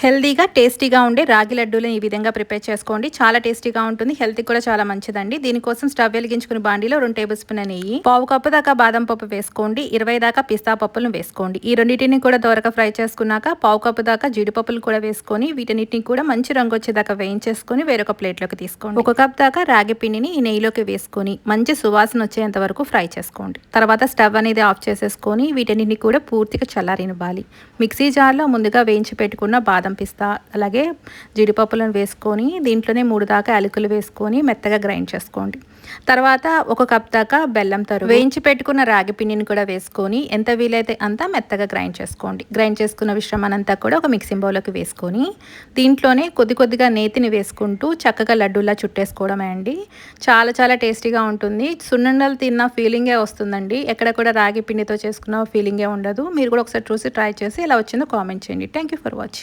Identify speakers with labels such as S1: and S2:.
S1: హెల్తీగా టేస్టీగా ఉండే రాగి లడ్డూలను ఈ విధంగా ప్రిపేర్ చేసుకోండి. చాలా టేస్టీగా ఉంటుంది. హెల్త్ కూడా చాలా మంచిదండి. దీనికోసం స్టవ్ వెలిగించుకుని బాండీలో 2 టేబుల్ స్పూన్ నెయ్యి, పావు కప్పు దాకా బాదం పప్పు వేసుకోండి. 20 దాకా పిస్తా పప్పులను వేసుకోండి. ఈ రెండింటిని కూడా దోరగా ఫ్రై చేసుకున్నాక పావు కప్పు దాకా జీడిపప్పులు కూడా వేసుకొని వీటన్నిటిని కూడా మంచి రంగు వచ్చేదాకా వేయించేసుకొని వేరొక ప్లేట్లోకి తీసుకోండి. 1 కప్ దాకా రాగి పిండిని ఈ నెయ్యిలోకి వేసుకొని మంచి సువాసన వచ్చేంత వరకు ఫ్రై చేసుకోండి. తర్వాత స్టవ్ అనేది ఆఫ్ చేసేసుకొని వీటన్నిటిని కూడా పూర్తిగా చల్లారనివ్వాలి. మిక్సీ జార్లో ముందుగా వేయించి పెట్టుకున్న బాదం పిస్తా అలాగే జీడిపప్పులను వేసుకొని దీంట్లోనే 3 దాకా యాలకులు వేసుకొని మెత్తగా గ్రైండ్ చేసుకోండి. తర్వాత 1 కప్ దాకా బెల్లం తరుగు, వేయించి పెట్టుకున్న రాగి పిండిని కూడా వేసుకొని ఎంత వీలైతే అంత మెత్తగా గ్రైండ్ చేసుకోండి. గ్రైండ్ చేసుకున్న మిశ్రమాన్నంతా కూడా ఒక మిక్సింగ్ బౌల్లోకి వేసుకొని దీంట్లోనే కొద్దిగా నేతిని వేసుకుంటూ చక్కగా లడ్డూలా చుట్టేసుకోవడమే అండి. చాలా చాలా టేస్టీగా ఉంటుంది. సున్నుండలు తిన్న ఫీలింగే వస్తుందండి. ఎక్కడ కూడా రాగి పిండితో చేసుకున్న ఫీలింగే ఉండదు. మీరు కూడా ఒకసారి చూసి ట్రై చేసి ఎలా వచ్చిందో కామెంట్ చేయండి. Thank you for watching.